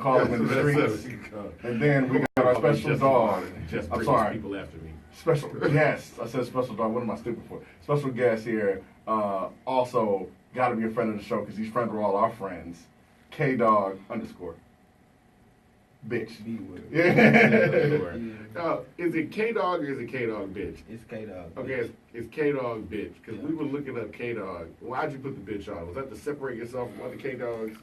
call them in the streets. And then we got our special dog. I'm sorry. People after me. Special guest. I said special dog. What am I stupid for? Special guest here. Also, got to be a friend of the show because he's friends with all our friends. K-Dog _ bitch. Yeah. Is it K-Dog or is it K-Dog bitch? It's K-Dog. Okay, it's K-Dog bitch. Because we were looking up K-Dog. Why'd you put the bitch on? Was that to separate yourself from other K-Dogs?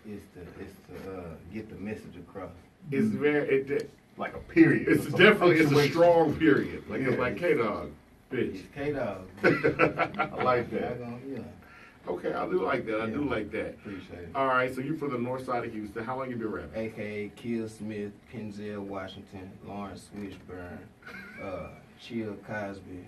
It's to get the message across. It's very... Like a period. It's definitely a strong period. Like it's like K-Dog bitch. It's K-Dog. I like that. Yeah. Okay, I do like that. I do like that. Appreciate it. All right, so you're from the north side of Houston. How long you been rapping? AKA Kill Smith, Kenzel Washington, Lawrence Swishburne, Chill Cosby,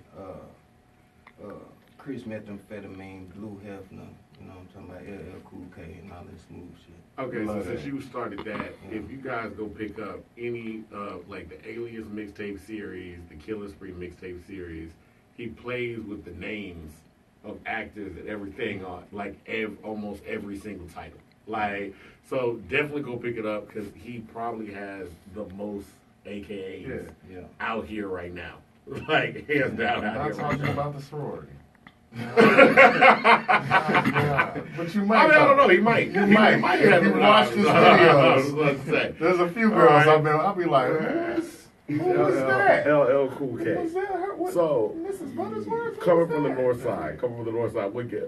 Chris Methamphetamine, Blue Hefner, you know what I'm talking about, LL Cool K and all that smooth shit. Okay, so since you started that, if you guys go pick up any like the Alias mixtape series, the Killer Spree mixtape series, he plays with the names of actors and everything on like almost every single title. Like, so definitely go pick it up because he probably has the most AKAs out here right now. Like, hands down out here. Not talking about the sorority. But you might. I don't know. He might. You might. If you watch this video, there's a few girls I'll be like, who was that? LL Cool K. Was that her? What, So, Mrs. Buttersworth? coming from the north side,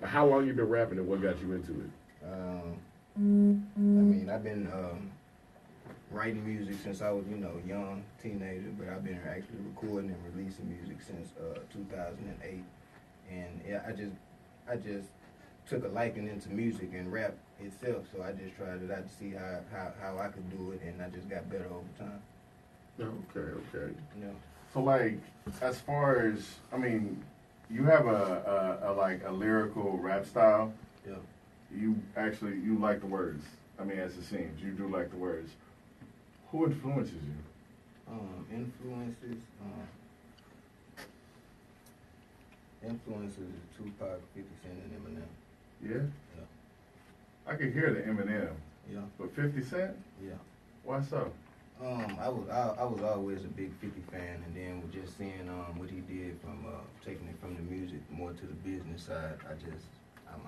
how long you been rapping and what got you into it? I mean, I've been writing music since I was, young, teenager, but I've been actually recording and releasing music since 2008. And yeah, I just took a liking into music and rap itself, so I just tried it out to see how I could do it, and I just got better over time. Okay. Yeah. So like, as far as, I mean, you have a lyrical rap style. Yeah. You like the words. I mean, as it seems, you do like the words. Who influences you? Influences is Tupac, 50 Cent, and Eminem. Yeah? Yeah. I can hear the Eminem. Yeah. But 50 Cent? Yeah. Why so? I was always a big 50 fan, and then with just seeing what he did from taking it from the music more to the business side,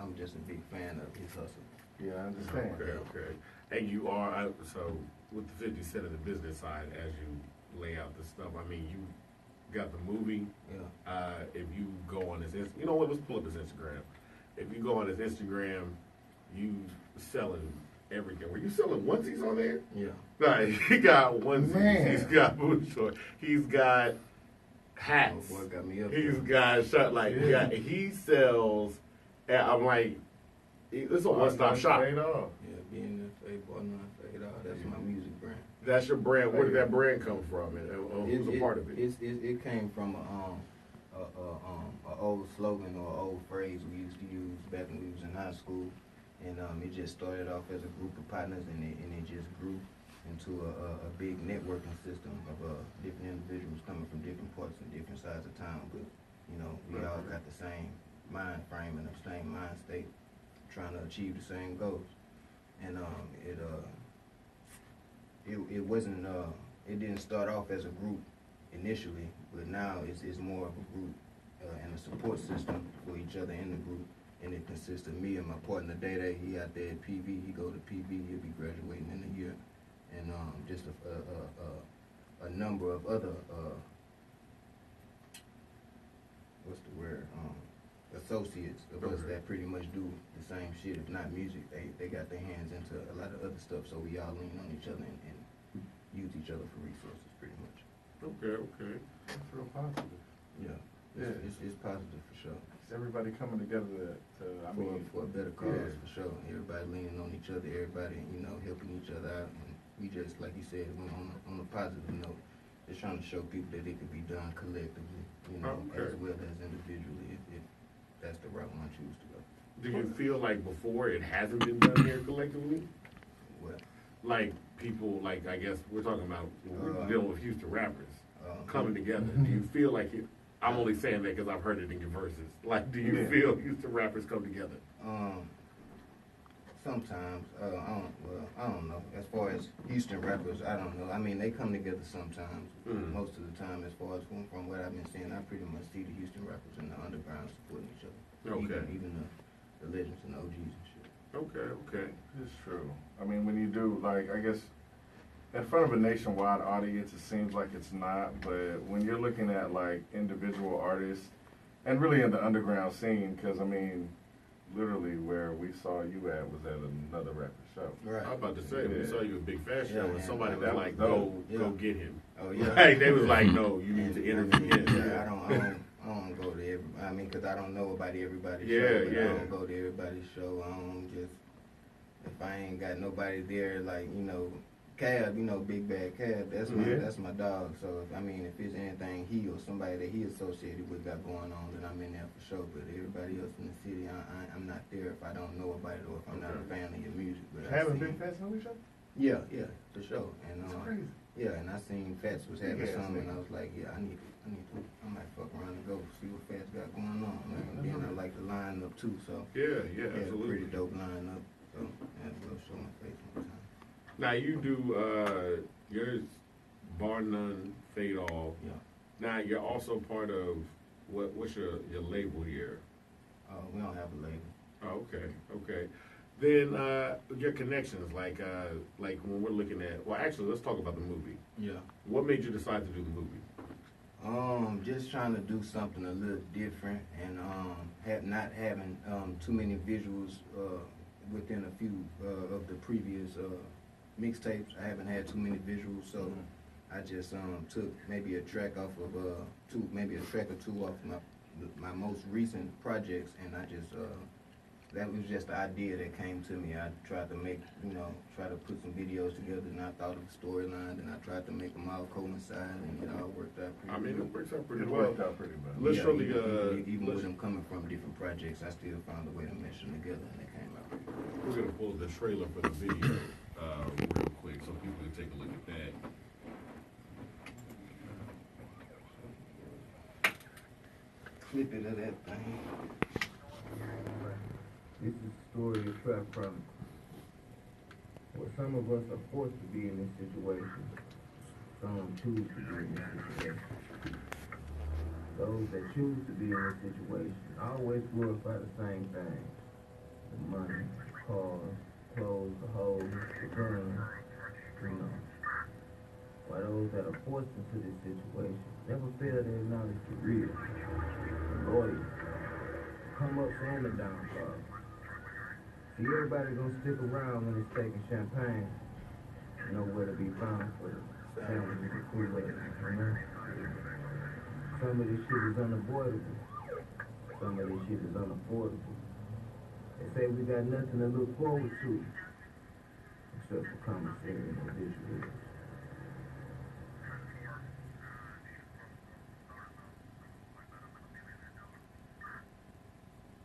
I'm just a big fan of his hustle. Yeah, I understand. Okay. And you are, so with the 50 Cent of the business side, as you lay out the stuff, I mean, you got the movie. Yeah. If you go on his, you know what, let's pull up his Instagram. If you go on his Instagram, you selling everything. Were you selling onesies on there? Yeah. Right. He got onesies. Man. He's got boot shorts. He's got hats. Oh, boy, got me up He's there. got shot like he sells. And I'm like, it's a one-stop shop. Straight off. Yeah, being the fade boy, not fade out. That's my music brand. That's your brand. Where did that brand come from? And who's a part of it? It came from a old slogan or old phrase we used to use back when we was in high school, and it just started off as a group of partners, and it just grew into a big networking system of different individuals coming from different parts and different sides of town, but we all got the same mind frame and the same mind state, trying to achieve the same goals, and it wasn't it didn't start off as a group initially, but now it's more of a group and a support system for each other in the group, and it consists of me and my partner Day. He out there at PV. He go to PV. He'll be graduating in a year, and just a number of other what's the word, associates of us that pretty much do the same shit. If not music, they got their hands into a lot of other stuff, so we all lean on each other and use each other for resources pretty much. Okay. That's real positive. Yeah. It's positive for sure. It's everybody coming together For a better cause, for sure. Everybody leaning on each other, everybody, helping each other out, and we just, like you said, on a positive note, just trying to show people that it could be done collectively, as well as individually, if that's the route one choose to go. Do you feel like before it hasn't been done here collectively? What? Like people, like I guess we're talking about we're dealing with Houston rappers coming together. Do you feel like it? I'm only saying that because I've heard it in your verses. Like, do you feel Houston rappers come together? Sometimes, I don't know. As far as Houston rappers, I don't know. I mean, they come together sometimes. Most of the time, as far as from what I've been seeing, I pretty much see the Houston rappers and the underground supporting each other. Okay. Even the legends and OGs and shit. Okay. It's true. I mean, when you do, like, I guess, in front of a nationwide audience, it seems like it's not, but when you're looking at, like, individual artists, and really in the underground scene, because, I mean, literally where we saw you at was at another record show. Right. I was about to say, we saw you at Big Fat Show, and somebody was that like, was go dope. get him. Oh, yeah. Like, they was like, no, you need to interview him. Yeah, I don't go to everybody. I mean, because I don't know about everybody's Yeah, show. But yeah. I don't go to everybody's show. I don't just, if I ain't got nobody there, like, you know, Cab, you know, Big Bad Cab, that's my dog. So, I mean, if it's anything he or somebody that he associated with got going on, then I'm in there for sure. But everybody else in the city, I'm not there if I don't know about it or if I'm not a fan of your music. But Having Big Fats on each other? Yeah, for sure. And That's crazy. yeah, and I seen Fats was having Yeah, some, same. and I was like, yeah, I need to, I might fuck around and go see what Fats got going on. Like, and then I like the lineup too, so Yeah, yeah, absolutely. pretty dope lineup. So yeah, we'll show my face one time. Now you do yours, Bar None, Fade All. Yeah. Now you're also part of what's your label here? We don't have a label. Oh, okay. Then your connections, like when we're looking at, well, actually, let's talk about the movie. Yeah. What made you decide to do the movie? Just trying to do something a little different, and not having too many visuals within a few of the previous mixtapes. I haven't had too many visuals, so I just took maybe a track off of maybe a track or two off my most recent projects, and I just that was just the idea that came to me. I tried to try to put some videos together, and I thought of the storyline, and I tried to make them all coincide, and it all worked out pretty I mean, good. it works out pretty It well. worked out pretty well. Let's show even with let's- them coming from different projects, I still found a way to mesh them together, and they came out pretty good. We're gonna pull the trailer for the video real quick so people can take a look at that. Clip it of that thing. This is the story of Trap Chronicles. Well, some of us are forced to be in this situation. Some choose to be in this situation. Those that choose to be in this situation always glorify the same thing. The money, cars, clothes, the hoes, the guns, you know. While those that are forced into this situation never fail to acknowledge the real, the loyal, come up from the downfall. See, everybody gonna stick around when it's taking champagne. Nowhere to be found for the sandwiches and Kool-Aid, you know? Some of this shit is unavoidable. Some of this shit is unaffordable. They say we got nothing to look forward to, except for commissary and visuals.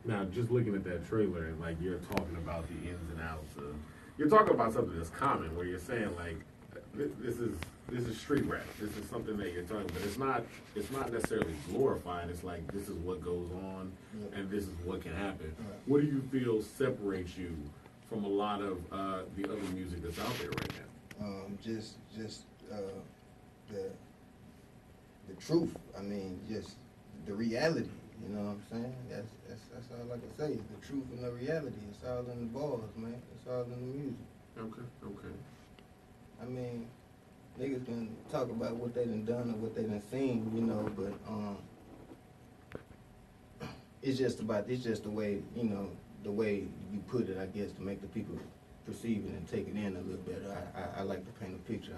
Now, just looking at that trailer, and like you're talking about the ins and outs of, you're talking about something that's common, where you're saying like, this is street rap. This is something that you're talking about. It's not necessarily glorifying. It's like this is what goes on, and this is what can happen. What do you feel separates you from a lot of the other music that's out there right now? Just the truth. I mean, just the reality. You know what I'm saying? That's all I can say. The truth and the reality. It's all in the bars, man. It's all in the music. Okay. I mean, niggas can talk about what they done or what they done seen, you know, but it's just the way, you know, the way you put it, I guess, to make the people perceive it and take it in a little better. I like to paint a picture.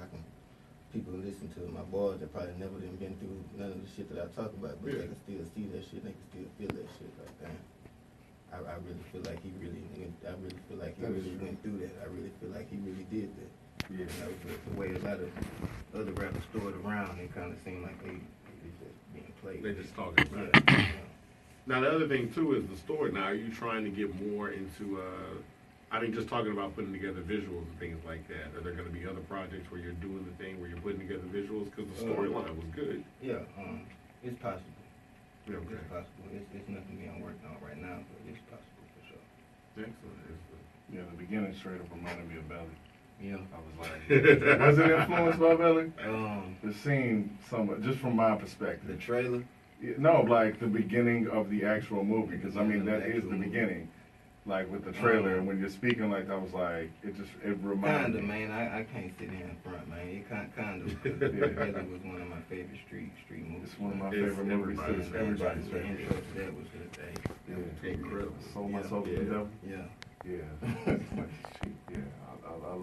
People listen to my bars that probably never been through none of the shit that I talk about, but they can still see that shit, they can still feel that shit. Like, damn, I really feel like he really went through that. I really feel like he really did that. Yeah. You know, the way a lot of other rappers stored around, it kind of seemed like they just being played. They're just talking about Yeah. it. Now, the other thing too is the story. Now, are you trying to get more into just talking about putting together visuals and things like that? Are there going to be other projects where you're doing the thing where you're putting together visuals? Because the storyline was good. Yeah, it's possible. Yeah, okay. It's possible. It's nothing being worked on right now, but it's possible for sure. Excellent. Yeah, the beginning straight up reminded me of Belly. Yeah. I was like, was it influenced by Belly? Um, The scene, somewhat, just from my the perspective. trailer. Yeah, no, like the beginning of the actual movie, because I mean The that is actual the movie. beginning. Like with the trailer, and when you're speaking like that, I was like, it reminded Kinda, me. man. I can't sit here in front, man. It kind of. Yeah. Belly was one of my favorite street movies. It's one of my It's favorite movies too. everybody's It's everybody's The favorite. intro to that was just Yeah. Incredible. Sold my Yeah. soul to the Yeah. devil. yeah. Yeah, yeah,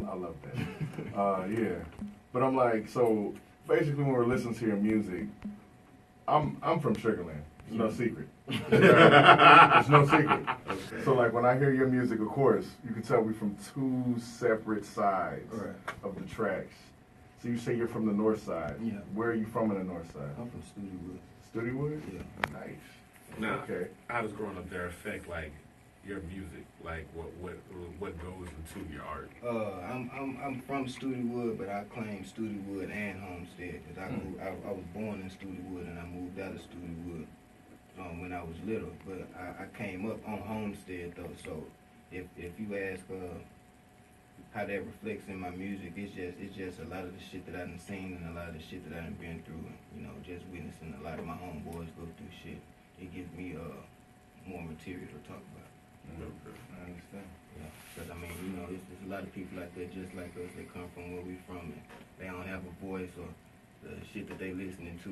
I love that. Yeah, but I'm like, so basically, when we're listening to your music, I'm from Sugarland. It's no secret. It's no secret. Okay. So like when I hear your music, of course, you can tell we from two separate sides Right. of the tracks. So you say you're from the north side. Yeah. Where are you from in the north side? I'm from Studewood. Studewood? Yeah. Nice. Now, Okay. how does growing up there affect like your music? Like what goes into your art? I'm from Studewood, but I claim Studewood and Homestead because I was born in Studewood and I moved out of Studewood when I was little. But I came up on Homestead though, so if you ask how that reflects in my music, it's just a lot of the shit that I done seen and a lot of the shit that I done been through. You know, just witnessing a lot of my homeboys go through shit. It gives me more material to talk about. I understand. Yeah, because I mean, you know, it's a lot of people out there just like us that come from where we from, and they don't have a voice or the shit that they listening to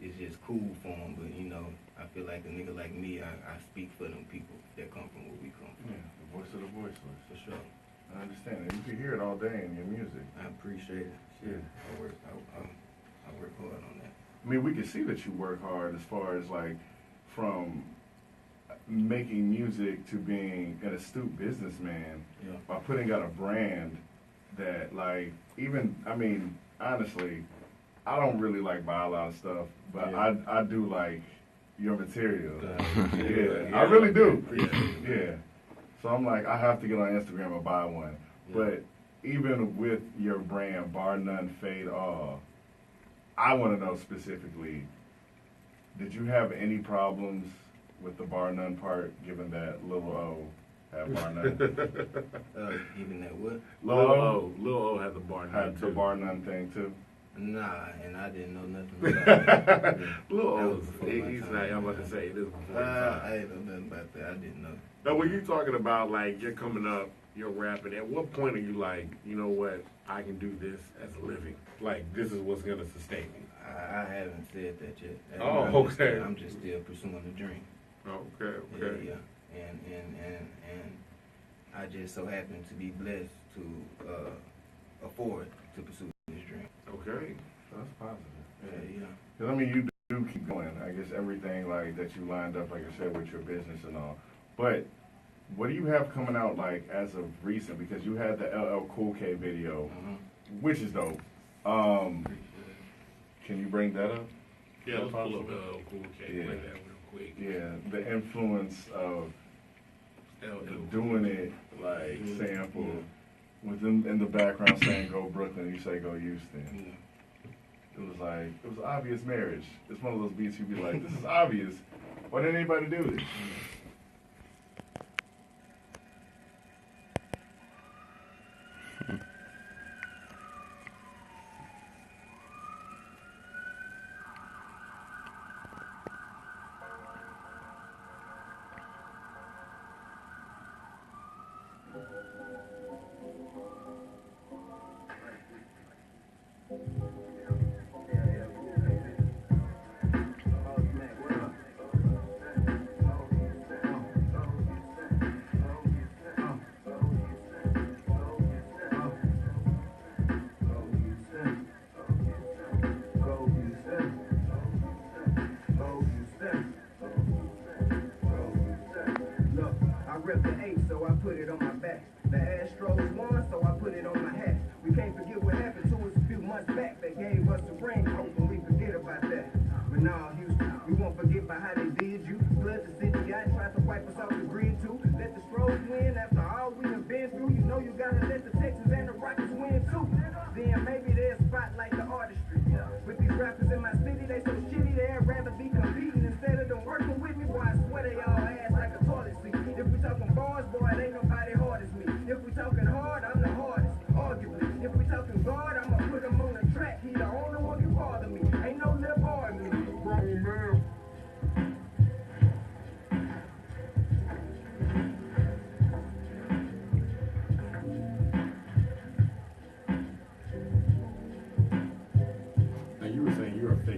is just cool for them. But you know, I feel like a nigga like me, I speak for them people that come from where we come Yeah, from. the voice of the voiceless. For sure. I understand. And you can hear it all day in your music. I appreciate it. Shit, Yeah. I work hard on that. I mean, we can see that you work hard as far as like from making music to being an astute businessman Yeah. by putting out a brand that like even I mean honestly I don't really like buy a lot of stuff but Yeah. I do like your material. Yeah. I really do. Yeah. Yeah. So I'm like, I have to get on Instagram and buy one. Yeah. But even with your brand, Bar None Fade All, I want to know specifically, did you have any problems with the Bar None part, given that Lil O had Bar None? Even that what? Lil O had the bar none Had the too. Bar None thing too? Nah, and I didn't know nothing about it. Lil That O, was before my he's time. not. I'm about to say it is before his I time. ain't know nothing about that. I didn't know. Now, when you talking about like you're coming up, you're rapping. At what point are you like, you know what? I can do this as a living. Like this is what's gonna sustain me. I haven't said that yet. Oh, I'm just okay. still- I'm just still pursuing the dream. Okay. Yeah, Okay. yeah. And I just so happen to be blessed to afford to pursue this dream. Okay. So that's positive. Yeah, yeah. Because I mean, you do keep going. I guess everything like that you lined up, like I said, with your business and all. But what do you have coming out like as of recent? Because you had the LL Cool K video, Uh-huh. which is dope. Can you bring that up? Yeah, let's pull up Cool K. Yeah. Like that real quick. Yeah, the influence of LL. doing it like sample with them in the background saying "Go Brooklyn," you say "Go Houston." Yeah. It was like it was obvious marriage. It's one of those beats you'd be like, "This is obvious. Why didn't anybody do this?" Look, I ripped the 8, so I put it on my back. The Astros won, so I put it on my hat. We can't forget what happened to us a few months back. They gave us the ring, hoping we forget about that. But now, Houston, we won't forget about how they did you. Flood the city out, tried to wipe us off the grid too. Let the Stros win after all we have been through. You know you gotta let the Texans and the Rockets win too. Then maybe they'll spotlight the artistry. With these rappers in my city, they so shitty they'd rather be competing instead of them working with me. Boy, I swear they all ass like a toilet seat. If we talking bars, boy, it ain't nobody hard as me.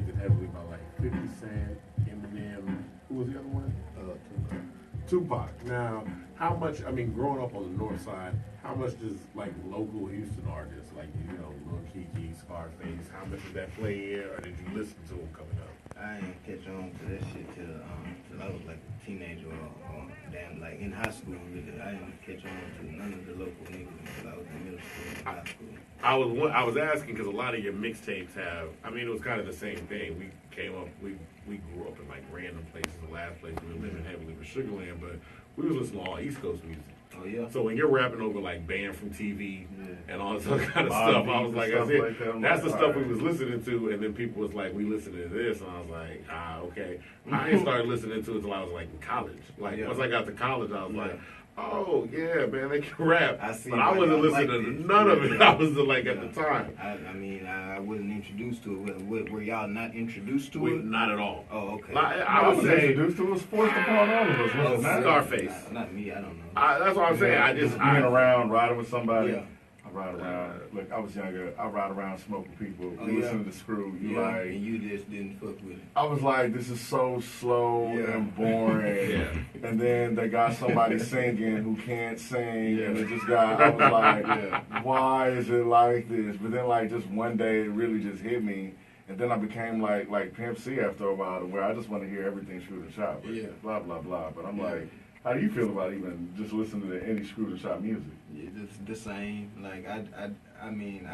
affected heavily by like 50 Cent, Eminem. Who was the other one? Tupac. Now, how much? I mean, growing up on the North Side, how much does like local Houston artists, like Lil Keke, Scarface, how much did that play in, or did you listen to them coming up? I ain't catch on to that shit till I was like a teenager or damn like in high school really. I didn't catch on to none of the local niggas until I was in middle school and high school. I was asking because a lot of your mixtapes have. I mean, it was kind of the same thing. We came up. We grew up in like random places. The last place we were living heavily was Sugarland, but we was listening to all East Coast music. Oh yeah. So when you're rapping over like Banned from TV and all this other kind of Bobby stuff, I was and like, stuff that's it. like that. I'm That's the like, stuff we alright. was listening to, and then people was like, we listening to this, and I was like, okay. I ain't started listening to it until I was like in college. Like Yeah. once I got to college, I was Yeah. like, oh yeah, man, they can rap. I see But I why wasn't y'all listening like to this. none of it. Yeah. I was like at Yeah. the time. I mean, I wasn't introduced to it. Were y'all not introduced to it? Not at all. Oh, okay. Like, I I would was say introduced to it was forced upon all of us. Oh, Was it not? Scarface. Not me. I don't know. That's what I'm saying. I just being around, riding with somebody. Yeah. I ride around. Look, I was younger. I ride around smoking people. Oh, You yeah. listen to the Screw. You Yeah, like. and you just didn't fuck with it. I was like, this is so slow Yeah. and boring. Yeah. And then they got somebody singing who can't sing, Yeah. and it just got. I was like, Yeah. why is it like this? But then, like, just one day, it really just hit me, and then I became like Pimp C after a while, to where I just want to hear everything Screw and Chop. Yeah. Blah blah blah. But I'm Yeah. like, how do you feel about even just listening to any Screw and Chop music? Yeah, it's the same. Like I mean,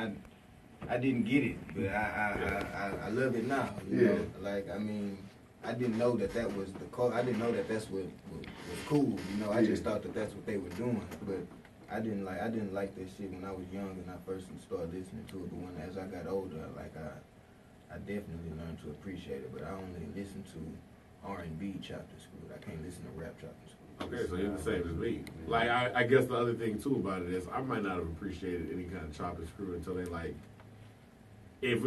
I didn't get it, but I love it now. You know? Like I mean, I didn't know that was the code. I didn't know that that's what was cool. You know, I just thought that that's what they were doing. But I didn't like that shit when I was young and I first started listening to it. But when as I got older, like I definitely learned to appreciate it. But I only listen to R&B chopped and screwed. I can't listen to rap chopped and screwed. Okay, so you're the same as me. Like, I guess the other thing too about it is I might not have appreciated any kind of chop and screw until they like, if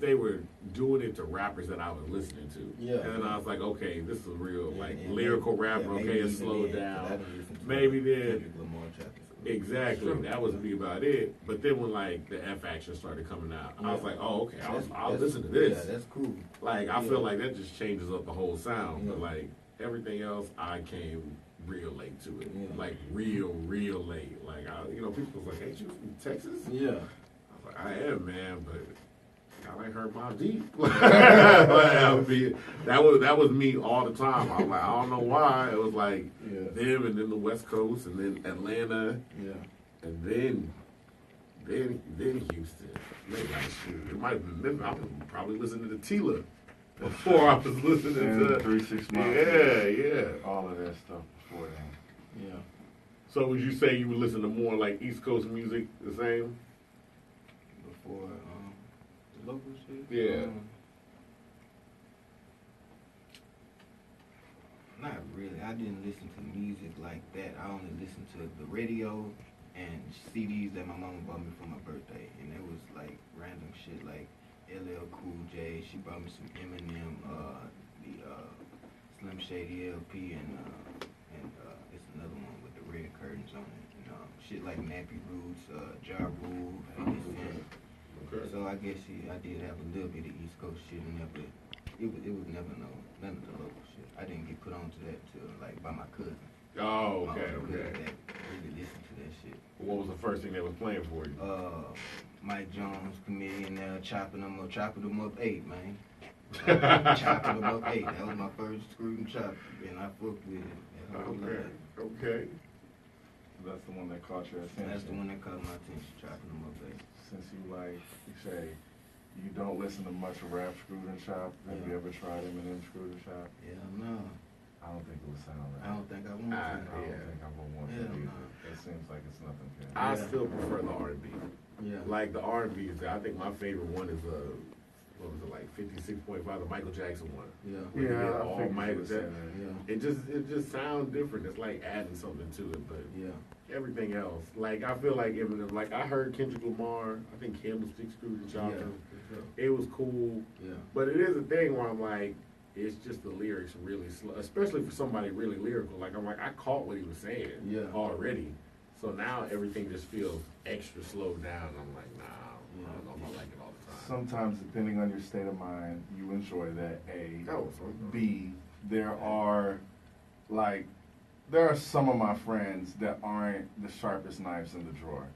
they were doing it to rappers that I was listening to. Yeah. And then I was like, okay, this is a real like And lyrical maybe- rapper. yeah, Okay, maybe it's even slowed then, 'cause I down. didn't listen to Maybe then. Kendrick Lamar chopped and screwed. Exactly. True. That was be about it. But then when like the F action started coming out, I was Yeah. like, oh, okay, I'll That's- listen to this. Yeah, that's cool. Like I Yeah. feel like that just changes up the whole sound. But Yeah. like everything else, I came real late to it. Yeah. Like real late. Like people was like, "Ain't you from Texas?" Yeah. I was like, "I am, man," but I ain't heard my deep. that was me all the time. I was like, I don't know why. It was like Yeah. them, and then the West Coast, and then Atlanta, Yeah. and then Houston. Maybe it might have been Memphis. I was probably listening to Tila before I was listening And to 3 6 months. Yeah. All of that stuff before then. Yeah. So would you say you would listen to more like East Coast music the same? Before the local shit. Yeah. Not really. I didn't listen to music like that. I only listened to the radio and CDs that my mama bought me for my birthday, and it was like random shit like LL Cool J. She brought me some Eminem, the Slim Shady LP, and it's another one with the red curtains on it. Shit like Nappy Roots, Ja Rule, 50 Cent. Okay. So I guess I did have a little bit of East Coast shit in there, but it was never none of the local shit. I didn't get put onto that till like by my cousin. Oh, My okay, older cousin okay. that really listened to that shit. What was the first thing they was playing for you? Mike Jones, comedian now, chopping them up 8, man. Chopping them up 8. That was my first screw and chop, and I fucked with it. That whole Okay, life. okay. That's the one that caught your attention. That's the one that caught my attention, chopping them up 8. Since you say, you don't listen to much rap Screwed and Chop, have you Yeah. ever tried Eminem Screwed and Chop? Yeah, no. I don't think it would sound right. I don't think I want Ah, to. I don't Yeah. think I would want Hell to either. no. It seems like it's nothing good. I Yeah. still prefer the R&B. Yeah. Like the R&B is, I think my favorite one is what was it, like 56.5, the Michael Jackson one. Yeah. Where you Yeah, get I all figured you Michael would say Jackson. Yeah. It just sounds different. It's like adding something to it, but Yeah. everything else, like I feel like Eminem, like I heard Kendrick Lamar, I think Candlestick Screwed and Chopped. Yeah. It was cool, Yeah. but it is a thing where I'm like, it's just the lyrics really slow, especially for somebody really lyrical. Like I'm like, I caught what he was saying Yeah. already, so now everything just feels extra slowed down. I'm like, nah, I don't know if I like it all the time. sometimes depending on your state of mind, you enjoy that. A, That was fun. B, there are like there are some of my friends that aren't the sharpest knives in the drawer.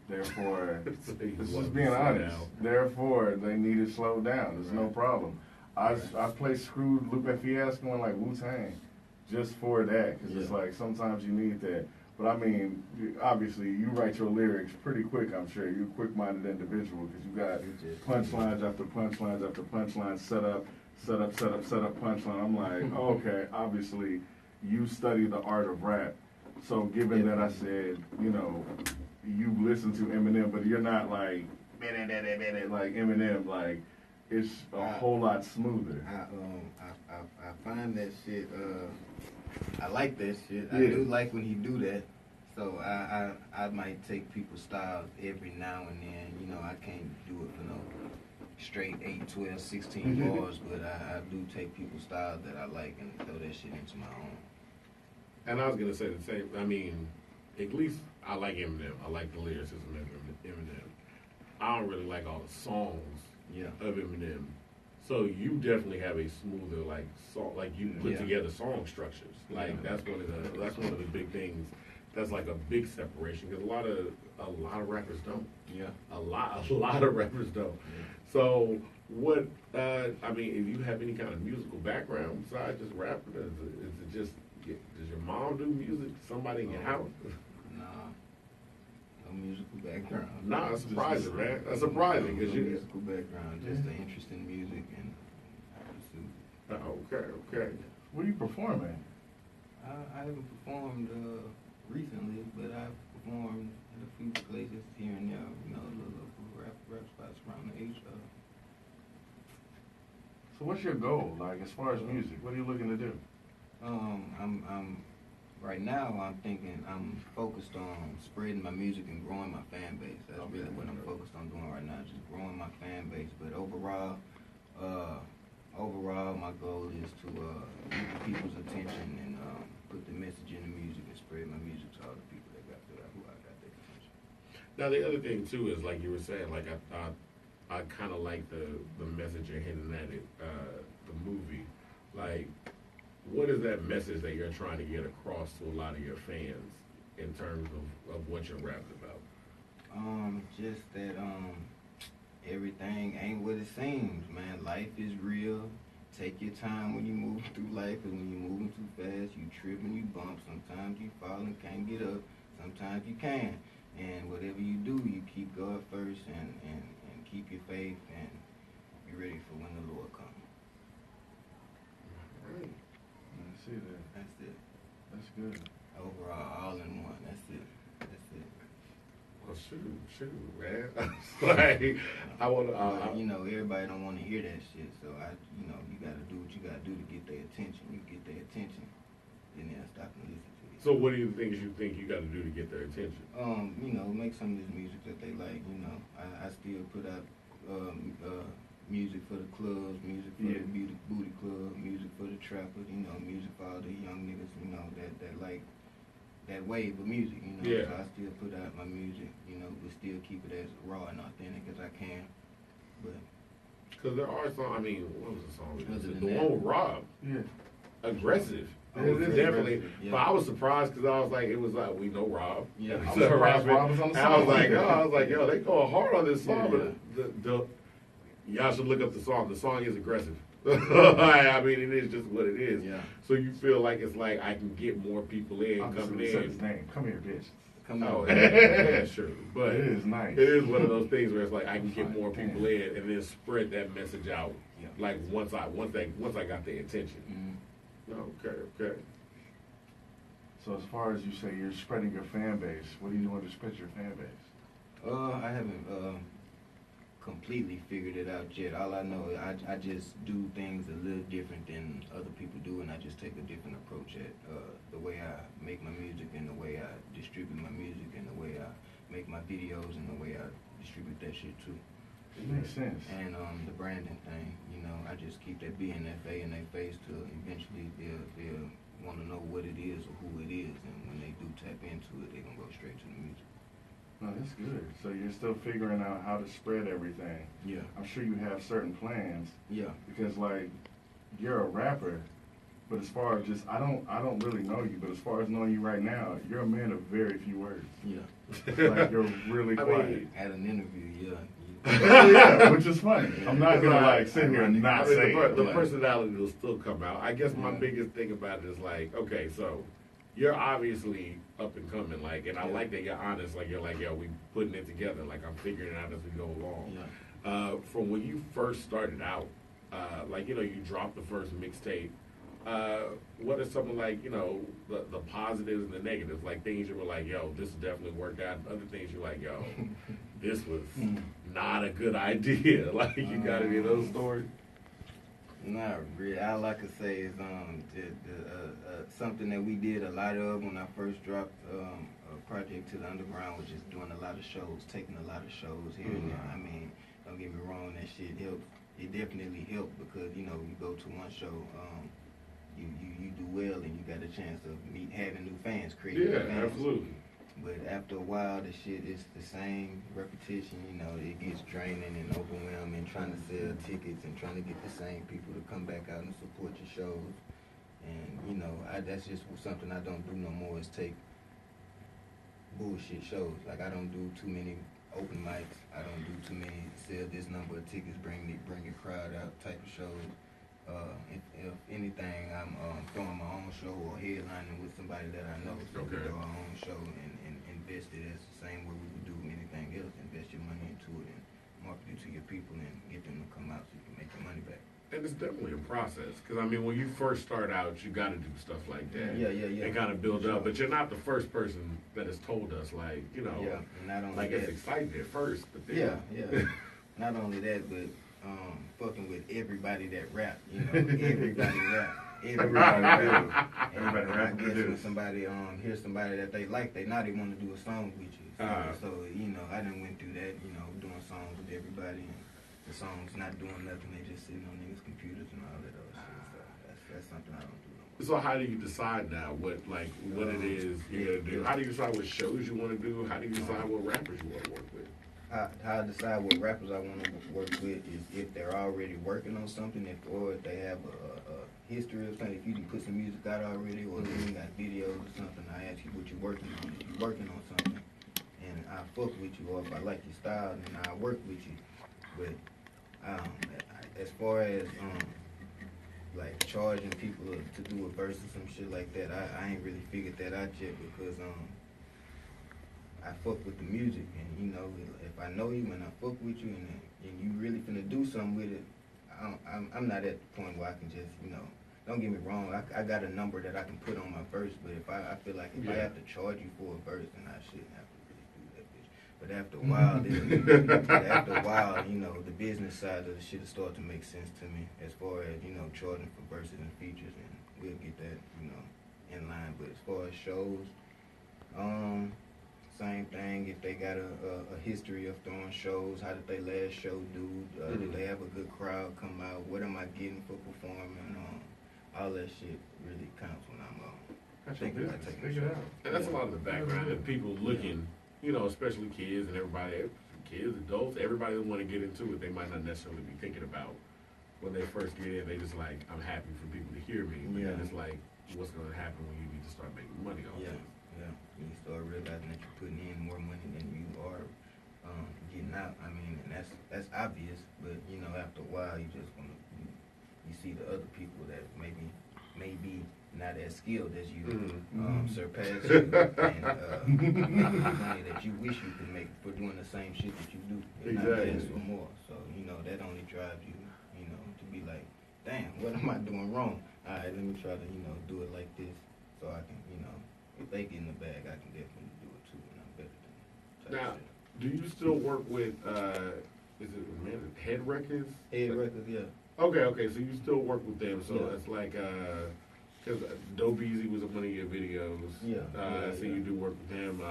Therefore, So you it's want just to being slow honest. down. Therefore, they need to slow down. There's no Right. problem. I play screwed Lupe Fiasco and like Wu Tang just for that because it's Yeah. like sometimes you need that. But I mean, obviously, you write your lyrics pretty quick. I'm sure you're a quick-minded individual because you got It's just- punchlines after punchlines after punchlines, set up, punchline. I'm like, okay, obviously, you study the art of rap. So given that I said, you know, you listen to Eminem, but you're not like Eminem, like it's a whole lot smoother. I find that shit. I like that shit. I Yeah. do like when he do that. So I might take people's styles every now and then. You know, I can't do it for no straight 8, 12, 16 bars, but I do take people's styles that I like and throw that shit into my own. And I was gonna say the same. I mean, at least I like Eminem. I like the lyricism of Eminem. I don't really like all the songs Yeah. of Eminem. So you definitely have a smoother like song, like you put Yeah. together song structures. Like Yeah. that's one of the big things. That's like a big separation because a lot of rappers don't. Yeah. A lot of rappers don't. So what? I mean, if you have any kind of musical background besides just rapping, is it just? Does your mom do music? Somebody in your house? Nah. No musical background. Nah, that's surprising, man. That's surprising because no you. musical background, just an interest in music and pursuit. Okay. What are you performing? I haven't performed recently, but I've performed at a few places here and there. You know, little rap spots around the H. So what's your goal, like as far as music? What are you looking to do? I'm right now. I'm thinking I'm focused on spreading my music and growing my fan base. That's really what I'm focused on doing right now, just growing my fan base. But overall, my goal is to get people's attention and put the message in the music and spread my music to all the people who I got their attention. Now the other thing too is like you were saying, like I kind of like the message you're hinting at it, the movie. Like, what is that message that you're trying to get across to a lot of your fans in terms of what you're rapping about? Just that everything ain't what it seems, man. Life is real. Take your time when you move through life, and when you're moving too fast, you trip and you bump. Sometimes you fall and can't get up. Sometimes you can. And whatever you do, you keep God first and keep your faith and be ready for when the Lord comes. I see that. That's it. That's good. Overall, all in one. That's it. Well, shoot, man. Like, I want But, to. you know, everybody don't want to hear that shit. So you got to do what you got to do to get their attention. You get their attention, then they'll stop and listen to you. So what do you think you got to do to get their attention? You know, make some of this music that they like. You know, I still put out music for the clubs, music for the booty club, music for the trappers. You know, music for all the young niggas. You know that like that wave of music. You know, Yeah. so I still put out my music. You know, but still keep it as raw and authentic as I can. But Because there are some. I mean, what was the song? Was it The in one that? with Rob. Yeah. Aggressive. Oh, It was very definitely. aggressive, yeah. But I was surprised because I was like, it was like we know Rob. Yeah. I was So surprised Rob- Rob was on the and I was song. like, yo, they go hard on this song. Yeah. But y'all should look up the song. The song is aggressive. I mean, it is just what it is. Yeah. So you feel like it's like I can get more people in I'm just coming gonna say his in. name. Come here, bitch. come Oh, on. yeah, sure. But It is nice. It is one of those things where it's like I can get Fine. more people in and then spread that message out. Yeah. Like once I got their attention. Mhm. Okay. So as far as you say, you're spreading your fan base. What are you doing to spread your fan base? I haven't completely figured it out yet. All I know is I just do things a little different than other people do, and I just take a different approach at the way I make my music and the way I distribute my music and the way I make my videos and the way I distribute that shit too. It makes sense. And the branding thing, you know, I just keep that BNFA in their face till eventually they'll want to know what it is or who it is, and when they do tap into it, they're gonna go straight to the music. No, that's good. So you're still figuring out how to spread everything. Yeah. I'm sure you have certain plans Yeah. because, like, you're a rapper, but as far as just, I don't really know you, but as far as knowing you right now, you're a man of very few words. Yeah. Like, you're really I quiet. mean, At an interview, yeah. Yeah, which is funny. I'm not gonna like sit here and not I mean, say it. the Like, personality will still come out. I guess my Yeah. biggest thing about it is like, okay, so you're obviously up and coming, like, and I Yeah. like that you're honest. Like, you're like, yo, we putting it together. Like, I'm figuring it out as we go along. Yeah. From when you first started out, like, you know, you dropped the first mixtape. What are some of, like, you know, the positives and the negatives? Like, things you were like, yo, this definitely worked out. Other things you're like, yo, this was not a good idea. Like, you got any of those stories? Not really. All I could say is something that we did a lot of when I first dropped a project to the underground was just doing a lot of shows, taking a lot of shows here and there. I mean, don't get me wrong, that shit helped. It definitely helped because, you know, you go to one show, you do well and you got a chance of having new fans, creating new Yeah, fans. absolutely. But after a while, the shit is the same repetition. You know, it gets draining and overwhelming. Trying to sell tickets and trying to get the same people to come back out and support your shows. And you know, that's just something I don't do no more. Is take bullshit shows. Like I don't do too many open mics. I don't do too many sell this number of tickets, bring a crowd out type of shows. If anything, I'm throwing my own show or headlining with somebody that I know. So we Okay. throw our own show and invest it as the same way we would do anything else. Invest your money into it and market it to your people and get them to come out so you can make your money back. And it's definitely a process. Because, I mean, when you first start out, you got to do stuff like that. Yeah. And kind of build Sure. up. But you're not the first person that has told us, like, you know, Yeah, and not only like that, it's exciting at first, but then. Yeah. Not only that, but fucking with everybody that rap. You know, everybody rap. Everybody rap. Everybody rap I and guess when produce. somebody hears somebody that they like, they now they want to do a song with you. So you know, I done went through that. You know, doing songs with everybody, and the songs not doing nothing. They just sitting on niggas' computers and all that other shit. So that's something I don't do no more. So how do you decide now what it is you're gonna do? How do you decide what shows you want to do? How do you decide what rappers you want to work with? How I decide what rappers I want to work with is if they're already working on something, or if they have a history of something. If you can put some music out already, or if you got videos or something, I ask you what you're working on. If you're working on something, and I fuck with you, or if I like your style, then I work with you. But as far as like charging people to do a verse or some shit like that, I ain't really figured that out yet because I fuck with the music, and you know, if I know you and I fuck with you, and you really finna do something with it, I'm not at the point where I can just, you know, don't get me wrong, I got a number that I can put on my verse, but if I feel like if I have to charge you for a verse, then I shouldn't have to really do that bitch. But after a while, you know, the business side of the shit will start to make sense to me as far as, you know, charging for verses and features, and we'll get that, you know, in line. But as far as shows, same thing. If they got a history of throwing shows, how did they last show do? Did they have a good crowd come out? What am I getting for performing? All that shit really counts when I'm thinking about taking a Figure it show. out. And that's a lot of the background and people looking, you know, especially kids and everybody, kids, adults, everybody that want to get into it, they might not necessarily be thinking about when they first get in. They just like, I'm happy for people to hear me. But then it's like, what's going to happen when you need to start making money off Yeah, it? yeah. You start realizing that you're putting in more money than you are getting out. I mean, and that's obvious, but you know, after a while, you just gonna you see the other people that maybe not as skilled as you surpass you, and money that you wish you could make for doing the same shit that you do, and not less or more. So you know, that only drives you, you know, to be like, damn, what am I doing wrong? All right, let me try to, you know, do it like this, so I can, you know, if they get in the bag, I can definitely do it too, and I'm better than them. Now, do you still work with, is it Head Records? Head Records, yeah. Okay, so you still work with them. So Yeah. it's like, because Dope Easy was one of your videos. Yeah, So yeah. you do work with them.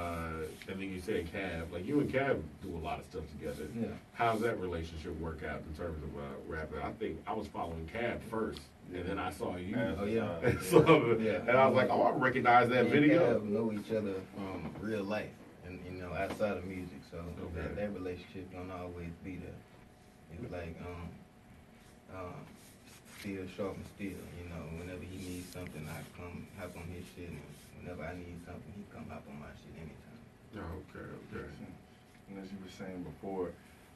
And then you said Cav. Like, you and Cav do a lot of stuff together. Yeah. How's that relationship work out in terms of rapping? I think I was following Cav first, and then I saw you. Oh, yeah. And I was like, oh, I recognize that Me and video. Cav know each other from real life. and you know, outside of music. So Okay. that relationship don't always be there. It's like steel sharpen steel. You know, whenever he needs something, I come hop on his shit, and whenever I need something, he come hop on my shit anytime. Oh, okay, okay. And as you were saying before,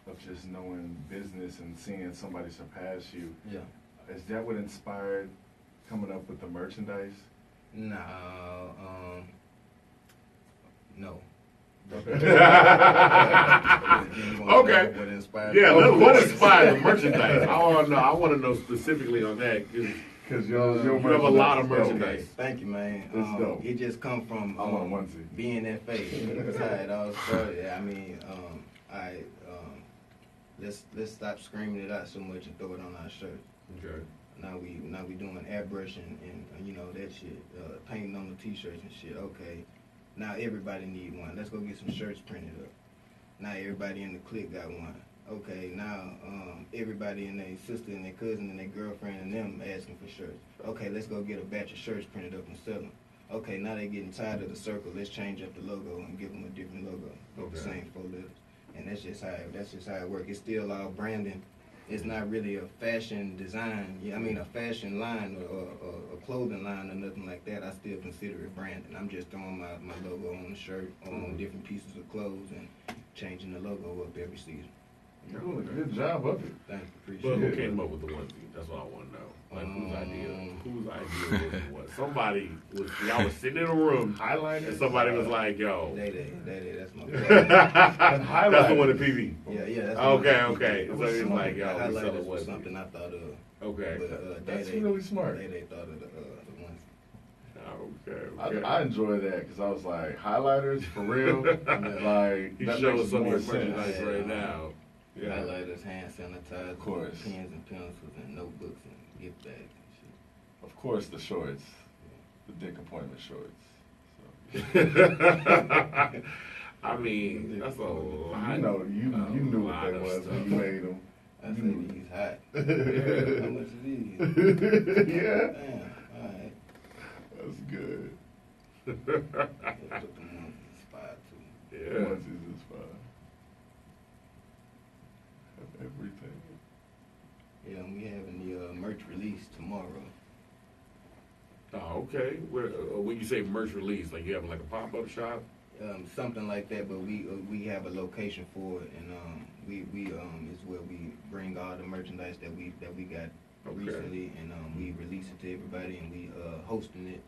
of just knowing business and seeing somebody surpass you, Yeah. is that what inspired coming up with the merchandise? Nah, no. Okay. What inspired Yeah, me? what inspired the merchandise? I want to know. I want to know specifically on that. 'Cause Because you have a lot of merchandise. Thank you, man. It's dope. It just come from I want a onesie. BNFA. That's how it all started. I mean, let's stop screaming it out so much and throw it on our shirts. Okay. Now we doing airbrushing and you know that shit, painting on the t-shirts and shit. Okay, now everybody need one. Let's go get some shirts printed up. Now everybody in the clique got one. Okay, now everybody and their sister and their cousin and their girlfriend and them asking for shirts. Okay, let's go get a batch of shirts printed up and sell them. Okay, now they getting tired of the circle. Let's change up the logo and give them a different logo. Okay. The same 4 letters. And that's just how it works. It's still all branding. It's not really a fashion design. I mean a fashion line or a clothing line or nothing like that. I still consider it branding. I'm just throwing my logo on the shirt or on different pieces of clothes and changing the logo up every season. You're doing a good job of it. Thank you, But appreciate who it. came up with the onesie? That's what I want to know. Like whose idea was it? Was somebody was y'all was sitting in a room and somebody was like, "Yo, Day, that's my boy. that's the one in PV." Yeah, that's Okay. So it's smart. like, "Yo, we highlighters selling was onesie." something I thought of. Okay. But That's really smart. They thought of the ones. Okay. I enjoy that because I was like, highlighters for real. Like He's that showing makes some more of your sense. merchandise right now. Yeah. Highlighters, hand sanitizer, Of course. pens and pencils and notebooks and gift bags and shit. Of course, the shorts, the dick appointment shorts. I mean, that's a lot. You know, you knew what lot they of was stuff. when you made them. I say these hot. How much is these? Yeah, Damn, alright. that's good. Put them on the spot too. Yeah. Onesies is fine. Have everything. Yeah, and we having the merch release tomorrow. Oh, okay. When you say merch release, like you having like a pop-up shop? Something like that, but we have a location for it, and we is where we bring all the merchandise that we got Okay. recently, and we release it to everybody, and we hosting it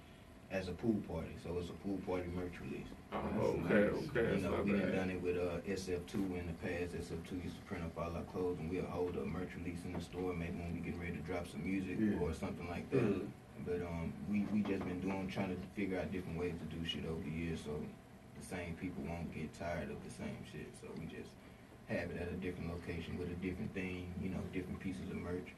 as a pool party. So it's a pool party merch release. Oh, That's okay, nice. okay. You That's know, not we done bad. done it with SF2 in the past. SF2 used to print up all our clothes, and we'll hold a merch release in the store, maybe when we get ready to drop some music Yeah. or something like that. Mhm. But we just been trying to figure out different ways to do shit over the years, so the same people won't get tired of the same shit. So we just have it at a different location with a different theme, you know, different pieces of merch,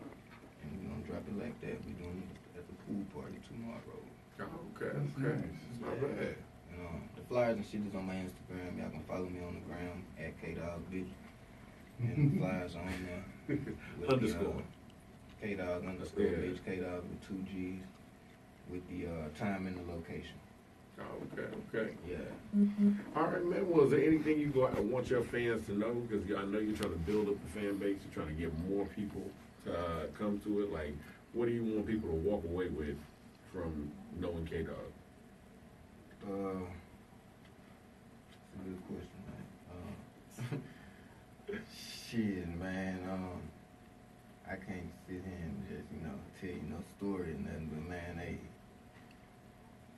and we gonna drop it like that. We doing it at the pool party tomorrow. Oh, okay, That's okay. nice. It's not bad. And, the flyers and shit is on my Instagram. Y'all can follow me on the gram at KDogVision. And the flyers are on there. with the, Underscore. KDog underscore Yeah. Bitch, KDog with 2 G's with the time and the location. Oh, okay. Yeah. All right, man. Was there anything you want your fans to know? Because I know you're trying to build up the fan base. You're trying to get more people to come to it. Like, what do you want people to walk away with from knowing K-Dog? That's a good question, man. Shit, man. I can't sit here and just, tell you no story or nothing, but man, hey,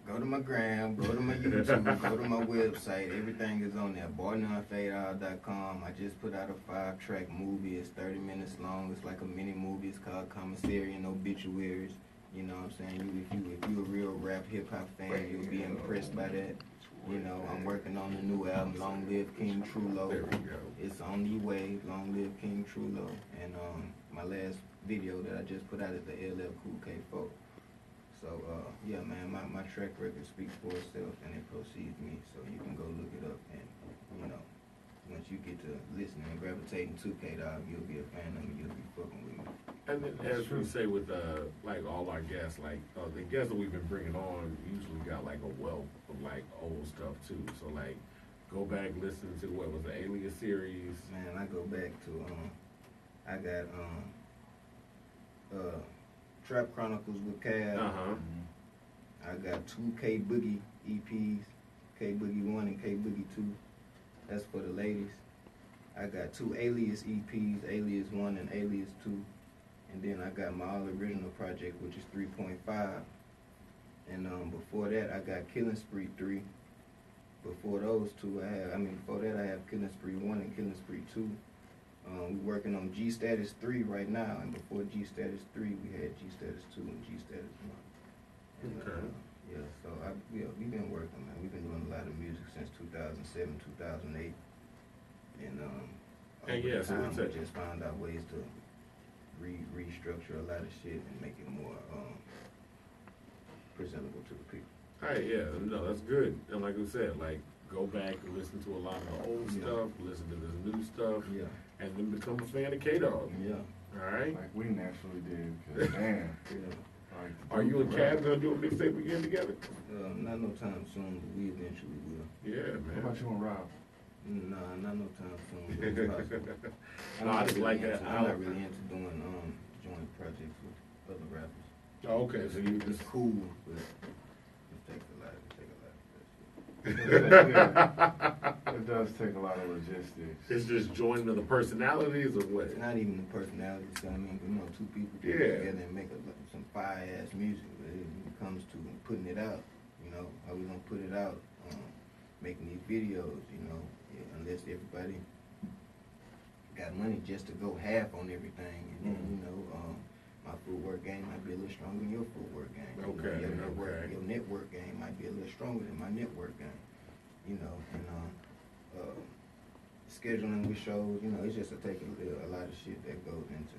go to my gram, go to my YouTube, go to my website. Everything is on there. BartonFadeOut.com. I just put out a 5-track movie. It's 30 minutes long. It's like a mini movie. It's called Commissary and Obituaries. You know what I'm saying? If you a real rap hip hop fan, you'll be impressed by that. You know, I'm working on the new album, Long Live King Trulo. There we go. It's on the way, Long Live King Trulo. And my last video that I just put out is the LL Cool K4. So yeah, man, my track record speaks for itself, and it precedes me. So you can go look it up, and once you get to listening and gravitating to K-Dog, you'll be a fan of me. You'll be fucking with me. And then, as we say with like all our guests, like the guests that we've been bringing on usually got like a wealth of like old stuff too. So like, go back, listen to what was the Alias series. Man, I go back to I got Trap Chronicles with Cav. Uh-huh. I got 2 K Boogie EPs, K Boogie 1 and K Boogie 2. That's for the ladies. I got 2 Alias EPs, Alias 1 and Alias 2. And then I got my all original project, which is 3.5. And before that, I got Killing Spree 3. Before those two, before that, I have Killing Spree 1 and Killing Spree 2. We're working on G Status 3 right now, and before G Status 3, we had G Status 2 and G Status 1. And, Okay. yeah, so we've been working, man. We've been doing a lot of music since 2007, 2008. And Hey, over yeah, the so time, what's we that? just found out ways to restructure a lot of shit and make it more presentable to the people. Hey, yeah, no, that's good. And like we said, like, go back and listen to a lot of the old Yeah. stuff, listen to this new stuff, Yeah, and then become a fan of K-Dog. yeah, All right? Like we naturally did. 'Cause, damn. yeah. Like, Are you and the Cav rap. gonna do a mixtape again together? Not no time soon, but we eventually will. Yeah, What man. about you and Rob? Nah, not no time soon. But it's possible. No, I just like that. I'm not really into doing joint projects with other rappers. Oh, okay, so you It's just cool, but it takes a lot. It takes a lot of that shit. It does take a lot of logistics. it's just joining of the personalities or what? It's not even the personalities. I mean, two people get Yeah. together and make some fire ass music. But it comes to putting it out, how we gonna put it out, making these videos, unless everybody got money just to go half on everything, and then my footwork game might be a little stronger than your footwork game. Okay, okay. Your network game might be a little stronger than my network game. Scheduling with shows, it's just a lot of shit that goes into,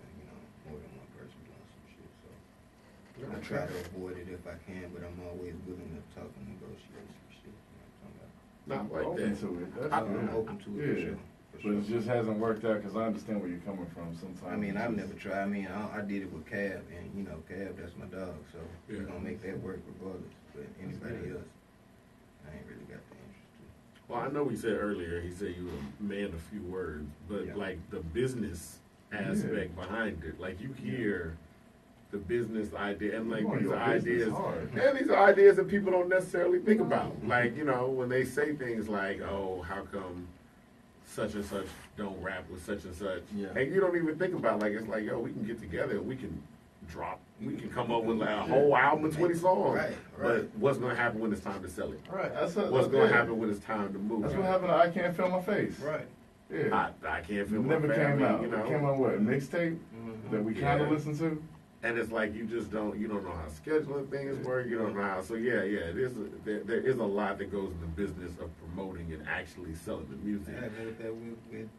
more than one person doing some shit. So I try to avoid it if I can, but I'm always willing to talk and negotiate some shit. Not like Open that. to it. That's I'm good. open to it for Yeah. sure. But it just hasn't worked out because I understand where you're coming from. Sometimes. I mean, it's I've just- never tried. I mean, I did it with Cav, and Cav, that's my dog. So Yeah. we're gonna make that work regardless. But anybody good. else, I ain't really got the interest to. Well, I know he said earlier, he said you were a man of few words, but Yeah. like the business aspect behind it, like you hear the business idea, and like You want these your business ideas, hard. and these are ideas that people don't necessarily think about. Like, when they say things like, oh, how come such and such don't rap with such and such, Yeah. and you don't even think about, like, it's like, yo, we can get together and we can come up with like a whole album of 20 songs. Right, But right. what's gonna happen when it's time to sell it? Right. What's that's gonna it. happen when it's time to move? That's what happened to I Can't Feel My Face. Right. Yeah. I can't feel It my never family, came out. It came out what? A mixtape that we kind of Yeah. listened to? and it's like you don't know how scheduling things work. You don't know how. So yeah, it is. There is a lot that goes in the business of promoting and actually selling the music. I did that with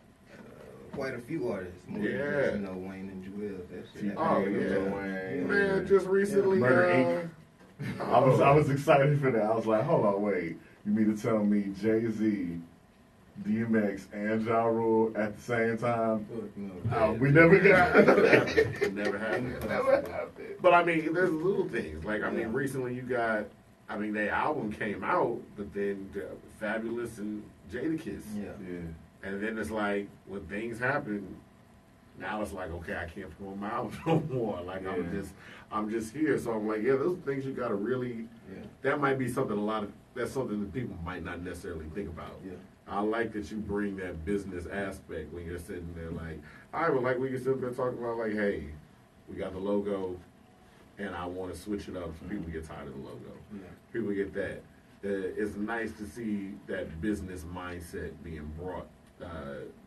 quite a few artists. More Yeah. than just, Wayne and Jewel. That shit. Oh, happened. yeah. Lil Wayne. Man, just recently, Murder, I was excited for that. I was like, hold on, wait. You mean to tell me Jay-Z, DMX, and Ja Rule at the same time? Fuck no. We never got It never happened. never happened. But I mean, there's little things. Like, I mean, Yeah. recently you got, their album came out, but then Fabulous and Jadakiss. Yeah. Yeah. And then it's like, when things happen, now it's like, okay, I can't promote my album no more. Like, Yeah. I'm just here. So I'm like, yeah, those things you gotta really, Yeah. that might be something that's something that people might not necessarily think about. Yeah. I like that you bring that business aspect when you're sitting there like, all right, well, like when you're sitting there talking about like, hey, we got the logo, and I want to switch it up so people get tired of the logo. Yeah. People get that. It's nice to see that business mindset being brought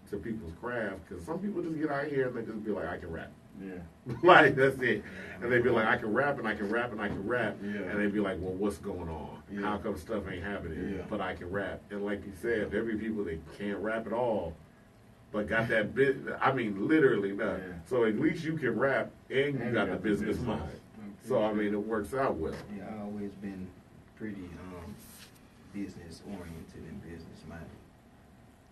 to people's craft, because some people just get out here and they just be like, I can rap. Yeah. Like, that's it. And they be like, I can rap and I can rap and I can rap. Yeah. And they be like, well, what's going on? Yeah. How come stuff ain't happening? Yeah. But I can rap. And like you said, there be people that can't rap at all, but got that bit. I mean, literally not. Yeah. So at least you can rap and you got the business mind. So I mean, it works out well. Yeah, I've always been pretty business oriented and business minded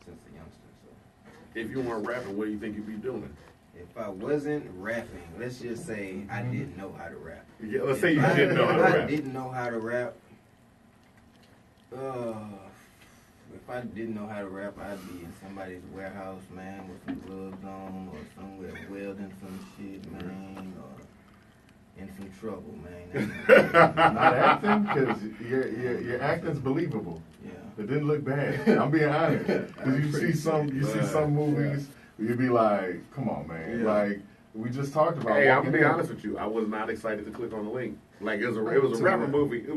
since a youngster. So If you weren't rapping, what do you think you'd be doing? if I wasn't rapping, let's just say I didn't know how to rap. Yeah, let's say you If didn't know how to if I rap. didn't know how to rap. If I didn't know how to rap, I'd be in somebody's warehouse, man, with some gloves on, or somewhere welding some shit, man, or in some trouble, man. Not acting, because your acting's believable. Yeah. It didn't look bad. I'm being honest. Because you see some movies, you'd be like, come on, man. Yeah. Like, we just talked about. Hey, I'm Walking gonna be In. honest with you. I was not excited to click on the link. Like it was a rapper movie. I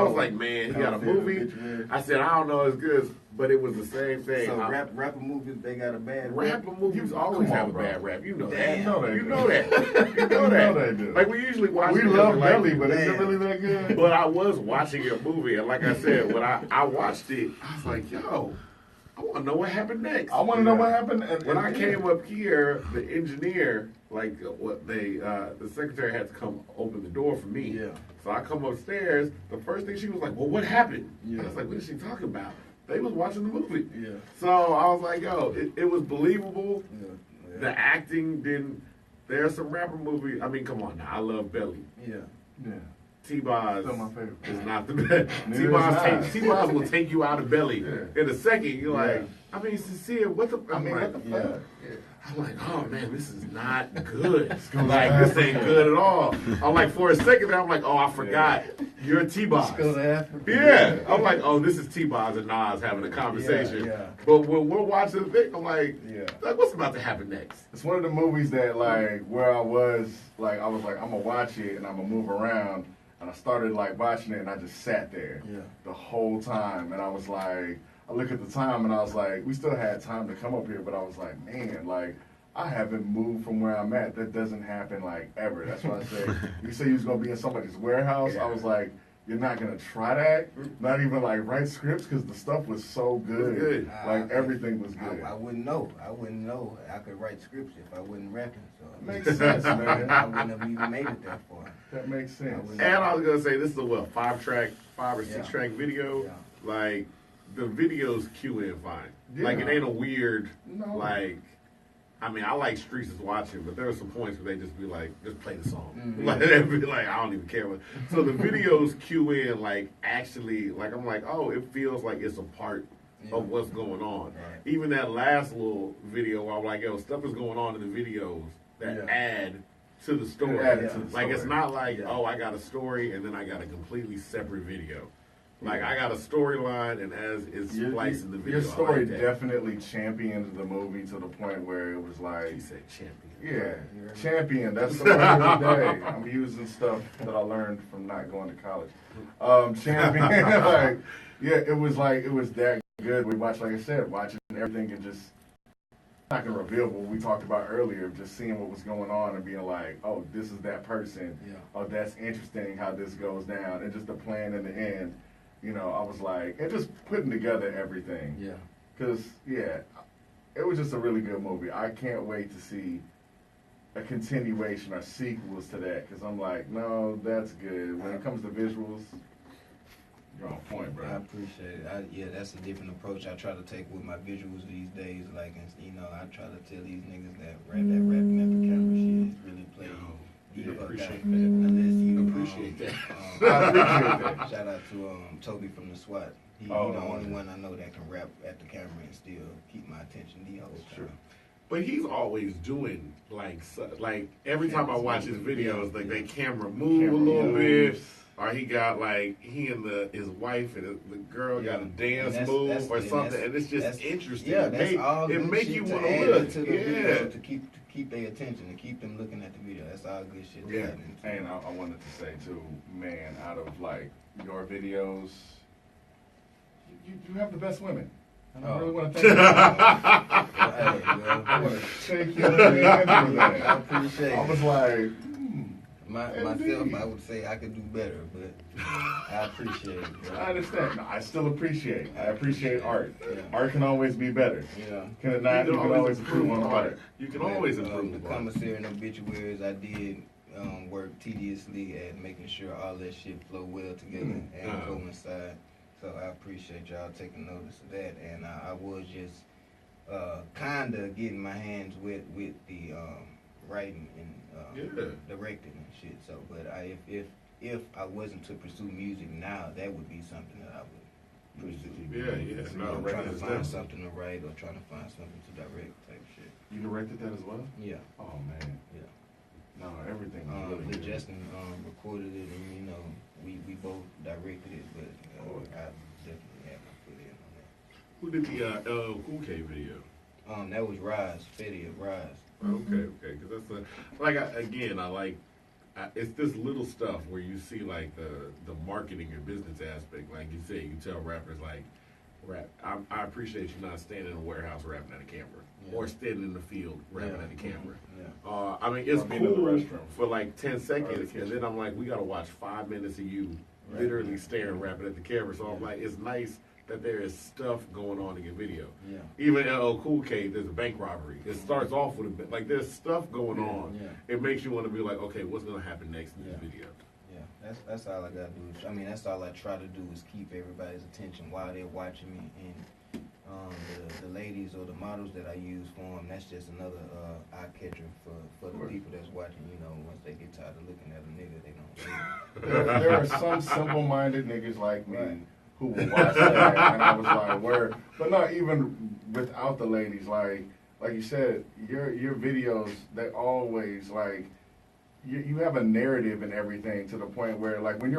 was like, man, he got a movie. I said, I don't know, it's good, but it was the same thing. So rapper movies, they got a bad Rapper movies always Come on, have a bro. bad rap. You know Damn. that. You know You they know do. that. You know You know that. they do. Like we usually watch. We it love like, Belly, but is it man. really that good? But I was watching a movie, and like I said, when I watched it, I was like, yo, I want to know what happened next. I want to know what happened. When I came up here, the engineer, the secretary had to come open the door for me. Yeah. So I come upstairs. The first thing she was like, well, what happened? Yeah. I was like, what is she talking about? They was watching the movie. Yeah. So I was like, yo, it was believable. Yeah. The acting didn't. There's some rapper movie. I mean, come on now. I love Belly. Yeah. Yeah. T-Boz Still my favorite. is not the best. Neither is I. T-Boz will take you out of Belly Yeah. in a second. You're like, Yeah. I mean, sincere. What the? I'm like, what the Yeah. fuck? I'm like, oh man, this is not good. go Like, to this ain't Africa. good at all. I'm like, for a second there, I'm like, oh, I forgot. You're T-Boz. Let's go to Africa. Yeah. I'm like, oh, this is T-Boz and Nas having a conversation. Yeah. But when we're watching the thing, I'm like, Yeah. what's about to happen next? It's one of the movies that, like, where I was like, I'm gonna watch it and I'm gonna move around, and I started like watching it and I just sat there Yeah. the whole time, and I was like, I look at the time and I was like, we still had time to come up here, but I was like, man, like, I haven't moved from where I'm at. That doesn't happen like ever. That's why I say, you say you was gonna be in somebody's warehouse. I was like, you're not gonna try that. Not even like write scripts, because the stuff was so good. good. Like everything was good. I wouldn't know. I wouldn't know. I could write scripts if I wasn't rapping. So Makes sense, man. I wouldn't have even made it that far. That makes sense. wouldn't- And I was gonna say, this is a 5 or 6 Yeah. track video. Yeah. Like, the video's cue in fine. Yeah. Like, it ain't a weird, No. like, I mean, I like Streets is watching, but there are some points where they just be like, just play the song. Mhm. Like, they'd be like, I don't even care. So the videos cue in, like, actually, like, I'm like, oh, it feels like it's a part Yeah. of what's going on. Right. Even that last little video, where I'm like, yo, stuff is going on in the videos that Yeah. add to the story. Added to the Like, it's story. not like, Yeah. oh, I got a story and then I got a completely separate video. Like, I got a storyline, and as it's spliced in the video, Your story I like that. definitely championed the movie to the point where it was like, He said champion. yeah, champion. That's the word of the day. I'm using stuff that I learned from not going to college. Champion, like, yeah, it was that good. We watched, like I said, watching everything and just not gonna reveal what we talked about earlier. Just seeing what was going on and being like, oh, this is that person. Yeah. Oh, that's interesting how this goes down, and just the plan in the end. You know, I was like, and just putting together everything. Yeah. Because, yeah, it was just a really good movie. I can't wait to see a continuation or sequels to that. Because I'm like, no, that's good. When it comes to visuals, you're on point, I bro. appreciate it. Yeah, that's a different approach I try to take with my visuals these days. Like, you know, I try to tell these niggas that rapping at the camera shit is really played. You appreciate that. Unless you Appreciate that. I appreciate that. Shout out to Toby from the SWAT. He the Oh, only yeah. one I know that can rap at the camera and still keep my attention the whole Sure. time. But he's always doing, like every time I watch his videos, like, they camera move Camera a little bit. moves. Or he got, like, he and his wife and the girl got a dance And move or and something, and it's just that's- interesting. Yeah, It that's all it good make shit you to want to add look. into the Yeah. video to keep their attention, to keep them looking at the video. That's all good shit to Yeah. add into. And I wanted to say, too, man, out of, like, your videos, you have the best women. And I Oh. really want to thank you. Hey, well, I want to take your hand with I that. appreciate I it. was like, Myself, Indeed. I would say I could do better, but I appreciate it. Bro. I understand. No, I still appreciate. I appreciate art. Yeah. Art can always be better. Yeah. Can it not? You can always improve on art. You can always improve the upon it. commissary and obituaries. I did work tediously at making sure all that shit flow well together and coincide. So I appreciate y'all taking notice of that. And I was just kind of getting my hands wet with the writing and directing and shit. So, but if I wasn't to pursue music now, that would be something that I would Twisted TV. Yeah, yeah. So you No, I'm directed trying to as find well? something to write or trying to find something to direct type shit. You directed that as well? Yeah. Oh man. Yeah. No, everything was really But good. Justin recorded it, and you know, we both directed it, but I definitely had my foot in on that. Who did the Cool K video? That was Rise, Fetty of Rise. Okay, because that's it's this little stuff where you see like the marketing and business aspect. Like you say, you tell rappers like, rap. I appreciate you not standing in a warehouse rapping at a camera, Yeah. or standing in the field rapping Yeah. at the camera. Yeah. I mean, it's Or being in the cool restroom. for like 10 seconds, kitchen. and then I'm like, we gotta watch 5 minutes of you Right. literally staring rapping at the camera. So I'm Yeah. like, it's nice that there is stuff going on in your video. Yeah. Even LL Cool K, there's a bank robbery. It starts off with a bit like there's stuff going Yeah. on. Yeah. It makes you want to be like, okay, what's gonna happen next in this Yeah. video? Yeah, that's all I gotta do. I mean, that's all I try to do is keep everybody's attention while they're watching me. And the ladies or the models that I use for them, that's just another eye catcher for the Right. people that's watching. You know, once they get tired of looking at a nigga, they don't. There are some simple-minded niggas like me Right. who will watch that, and I was like, where? But not even without the ladies. Like you said, your videos, they always like you have a narrative and everything to the point where like when you're